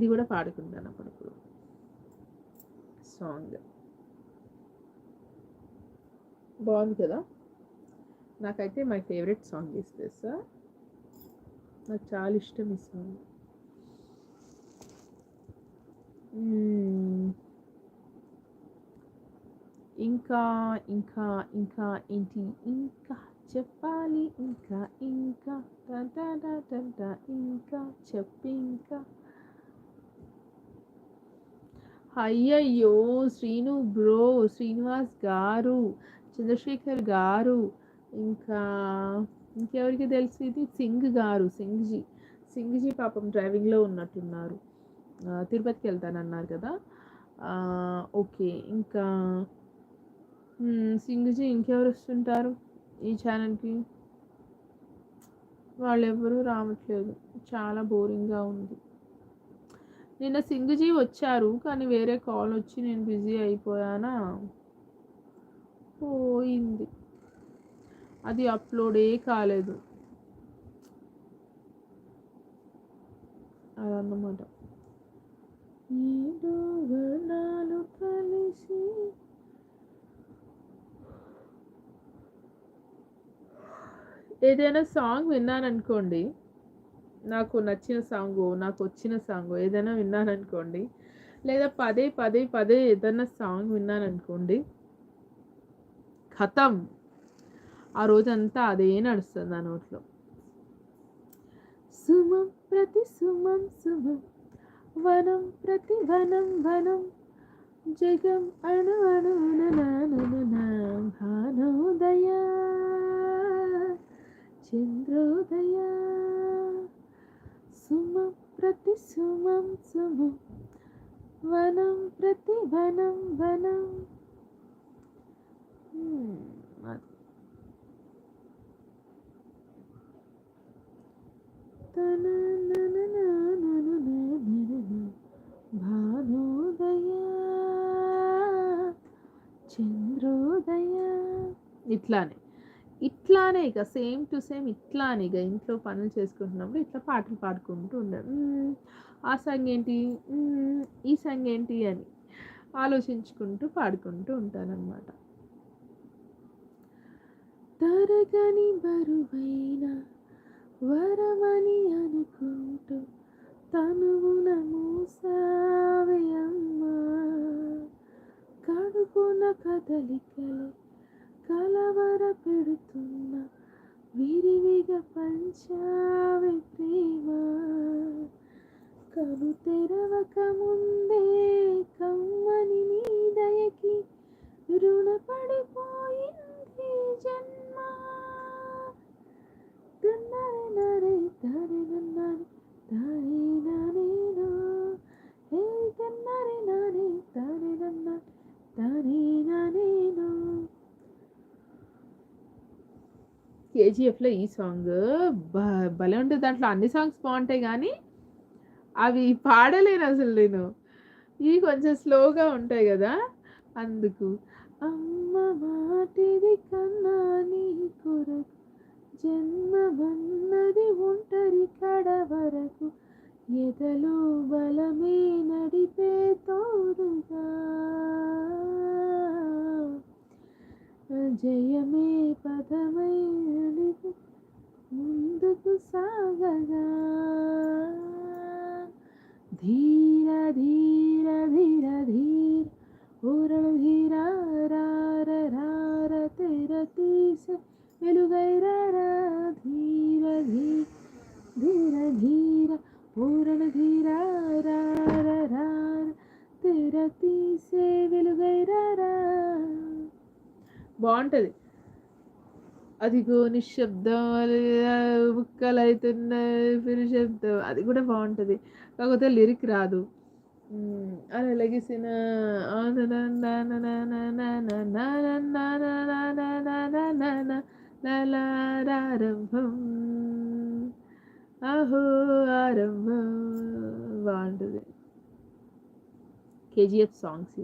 ఇది కూడా పాడుకుంటాను అప్పుడప్పుడు సాంగ్. బాగుంది కదా. నాకైతే my favourite song is this. నాకు చాలా ఇష్టం ఈ సాంగ్. ఇంకా ఇంకా ఇంకా ఏంటి ఇంకా చెప్పాలి ఇంకా ఇంకా ఇంకా చెప్పి ఇంకా. అయ్యయ్యో శ్రీను బ్రో, శ్రీనివాస్ గారు, చంద్రశేఖర్ గారు, ఇంకా ఇంకెవరికి తెలుసు ఇది, సింగ్ గారు, సింగ్జీ పాపం డ్రైవింగ్లో ఉన్నట్టున్నారు. తిరుపతికి వెళ్తానన్నారు కదా. ఓకే ఇంకా సింగ్జీ ఇంకెవరు వస్తుంటారు ఈ ఛానల్కి? వాళ్ళెవ్వరూ రావట్లేదు, చాలా బోరింగ్గా ఉంది. నిన్న సింగ్జీ వచ్చారు కానీ వేరే కాల్ వచ్చి నేను బిజీ అయిపోయానా, పోయింది, అది అప్లోడే కాలేదు అదన్నమాట. ఏడు వర్ణాలు కలిసి ఏదైనా సాంగ్ విన్నాననుకోండి, నాకు నచ్చిన సాంగు, నాకు వచ్చిన సాంగు ఏదైనా విన్నాననుకోండి, లేదా పదే పదే పదే ఏదైనా సాంగ్ విన్నాననుకోండి, ఖతం, ఆ రోజంతా అదే నడుస్తుంది నా నోట్లో. సుమం ప్రతి సుమం సుమం, వనం ప్రతి వనం వనం, జగం అణు అణున భానోదయ చంద్రోదయ, సుమం ప్రతి సుమం సుమం, వనం ప్రతి వనం వనం. భానోదయ చంద్రోదయ, ఇట్లానే ఇక సేమ్ టు సేమ్ ఇట్లానే ఇక ఇంట్లో పనులు చేసుకుంటున్నప్పుడు ఇట్లా పాటలు పాడుకుంటూ ఉండడం. ఆ సాంగ్ ఏంటి, ఈ సాంగ్ ఏంటి అని ఆలోచించుకుంటూ పాడుకుంటూ ఉంటానన్నమాట. తరగని బరువైన వరమని అనుకుంటూ తనువున మూసావే అమ్మా, కడుపున కదలికలే కలవర పెడుతున్న విరివిగా పంచావే ప్రేమ, కను తెరవక ముందే కమ్మని నీ దయకి రుణపడిపోయింది జన్మ. నరే తరే నన్నరే తారే నానేనో, హే తన్నరే నానే తారే నన్న తారే నానేనో. కేజీఎఫ్లో ఈ సాంగ్ భలే ఉంటుంది. దాంట్లో అన్ని సాంగ్స్ బాగుంటాయి కానీ అవి పాడలేను అసలు నేను, ఇవి కొంచెం స్లోగా ఉంటాయి కదా అందుకు. అమ్మ మాటిది కన్నా నీ కొరకు జన్మమన్నది ఒంటరి కడ వరకు, ఎదలో బలమే నడిపే తోడుగా, జయమే పదమై అడుగు ముందుకు సాగగా, ధీర ధీర ధీర ధీర పూరణ ధీర రార రార తెర తీసే వెలుగైరారా, ధీర ధీర ధీర ధీర పూరణ ధీర రార రార తెర తీసే వెలుగైరారా. బాగుంటుంది. అదిగో నిశ్శబ్దం ముక్కలైతున్న శబ్దం, అది కూడా బాగుంటుంది, కాకపోతే లిరిక్ రాదు. అలా లెగిసిన ఆరంభం, అహో ఆరంభం, బాగుంటుంది కేజీఎఫ్ సాంగ్స్.